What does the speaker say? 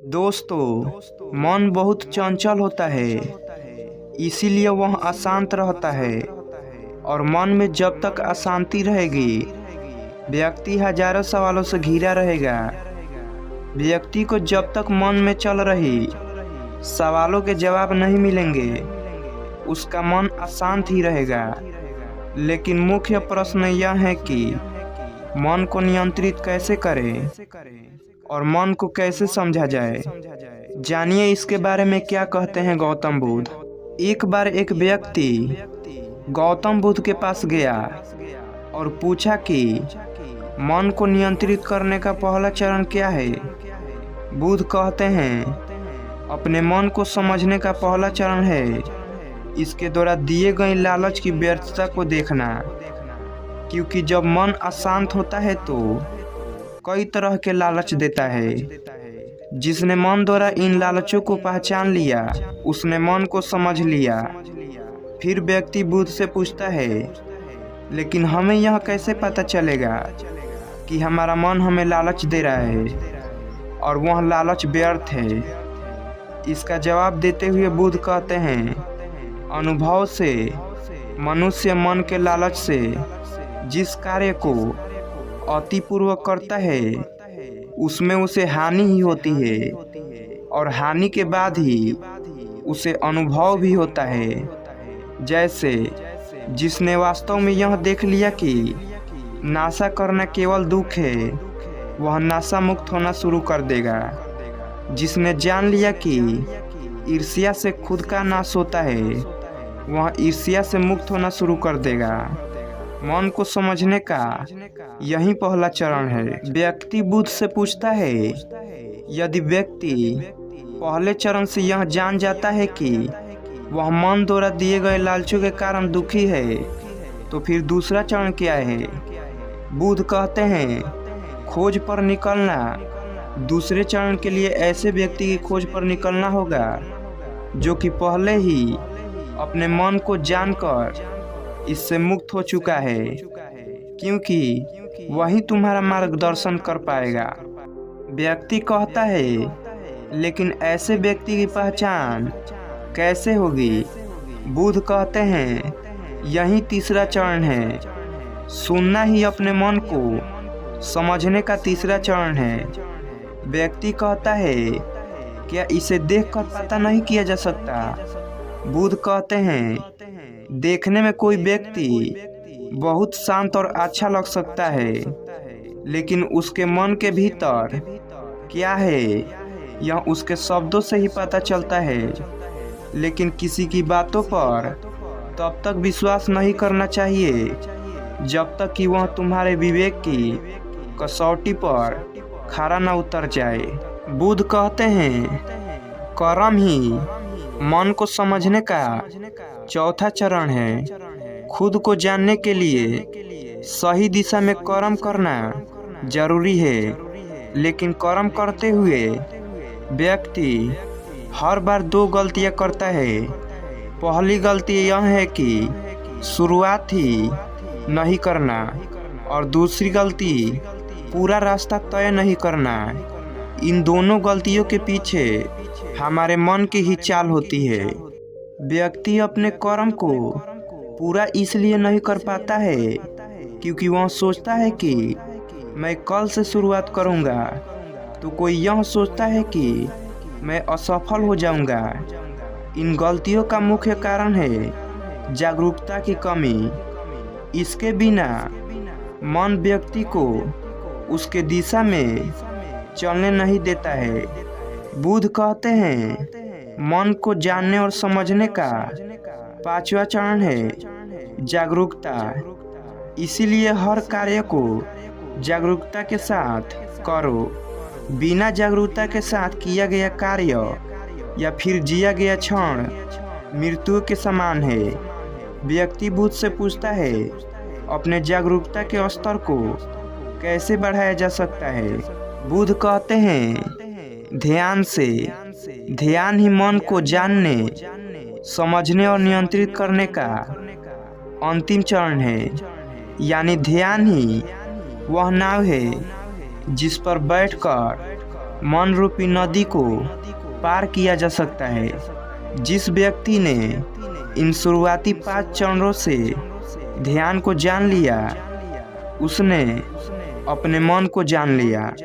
दोस्तों, मन बहुत चंचल होता है, इसीलिए वह अशांत रहता है। और मन में जब तक अशांति रहेगी, व्यक्ति हजारों सवालों से घिरा रहेगा। व्यक्ति को जब तक मन में चल रही सवालों के जवाब नहीं मिलेंगे, उसका मन अशांत ही रहेगा। लेकिन मुख्य प्रश्न यह है कि मन को नियंत्रित कैसे करें और मन को कैसे समझा जाए। जानिए इसके बारे में क्या कहते हैं गौतम बुद्ध। एक बार एक व्यक्ति गौतम बुद्ध के पास गया और पूछा कि मन को नियंत्रित करने का पहला चरण क्या है। बुद्ध कहते हैं, अपने मन को समझने का पहला चरण है इसके द्वारा दिए गए लालच की व्यर्थता को देखना। क्योंकि जब मन अशांत होता है तो कई तरह के लालच देता है। जिसने मन द्वारा इन लालचों को पहचान लिया, उसने मन को समझ लिया। फिर व्यक्ति बुद्ध से पूछता है, लेकिन हमें यह कैसे पता चलेगा कि हमारा मन हमें लालच दे रहा है और वह लालच व्यर्थ है। इसका जवाब देते हुए बुद्ध कहते हैं, अनुभव से मनुष्य मन के लालच से जिस कार्य को अतिपूर्वक करता है उसमें उसे हानि ही होती है, और हानि के बाद ही उसे अनुभव भी होता है। जैसे जिसने वास्तव में यह देख लिया कि नाशा करना केवल दुख है, वह नाशा मुक्त होना शुरू कर देगा। जिसने जान लिया कि ईर्ष्या से खुद का नाश होता है, वह ईर्ष्या से मुक्त होना शुरू कर देगा। मन को समझने का यही पहला चरण है। व्यक्ति बुद्ध से पूछता है, यदि व्यक्ति पहले चरण से यह जान जाता है कि वह मन द्वारा दिए गए लालचों के कारण दुखी है, तो फिर दूसरा चरण क्या है। बुद्ध कहते हैं, खोज पर निकलना। दूसरे चरण के लिए ऐसे व्यक्ति की खोज पर निकलना होगा जो कि पहले ही अपने मन को जानकर इससे मुक्त हो चुका है, क्योंकि वही तुम्हारा मार्गदर्शन कर पाएगा। व्यक्ति कहता है, लेकिन ऐसे व्यक्ति की पहचान कैसे होगी। बुद्ध कहते हैं, यही तीसरा चरण है। सुनना ही अपने मन को समझने का तीसरा चरण है। व्यक्ति कहता है, क्या इसे देखकर पता नहीं किया जा सकता। बुद्ध कहते हैं, देखने में कोई व्यक्ति बहुत शांत और अच्छा लग सकता है, लेकिन उसके मन के भीतर क्या है यह उसके शब्दों से ही पता चलता है। लेकिन किसी की बातों पर तब तक विश्वास नहीं करना चाहिए जब तक कि वह तुम्हारे विवेक की कसौटी पर खरा न उतर जाए। बुद्ध कहते हैं, कर्म ही मन को समझने का चौथा चरण है। खुद को जानने के लिए सही दिशा में कर्म करना जरूरी है, लेकिन कर्म करते हुए व्यक्ति हर बार दो गलतियां करता है। पहली गलती यह है कि शुरुआत ही नहीं करना, और दूसरी गलती पूरा रास्ता तय नहीं करना। इन दोनों गलतियों के पीछे हमारे मन की ही चाल होती है। व्यक्ति अपने कर्म को पूरा इसलिए नहीं कर पाता है क्योंकि वह सोचता है कि मैं कल से शुरुआत करूंगा, तो कोई यह सोचता है कि मैं असफल हो जाऊंगा। इन गलतियों का मुख्य कारण है जागरूकता की कमी। इसके बिना मन व्यक्ति को उसके दिशा में चलने नहीं देता है। बुद्ध कहते हैं, मन को जानने और समझने का पांचवा चरण है जागरूकता। इसीलिए हर कार्य को जागरूकता के साथ करो। बिना जागरूकता के साथ किया गया कार्य या फिर जिया गया क्षण मृत्यु के समान है। व्यक्ति बुद्ध से पूछता है, अपने जागरूकता के स्तर को कैसे बढ़ाया जा सकता है। बुद्ध कहते हैं, ध्यान से। ध्यान ही मन को जानने, समझने और नियंत्रित करने का अंतिम चरण है। यानी ध्यान ही वह नाव है जिस पर बैठकर मन रूपी नदी को पार किया जा सकता है। जिस व्यक्ति ने इन शुरुआती 5 चरणों से ध्यान को जान लिया, उसने अपने मन को जान लिया।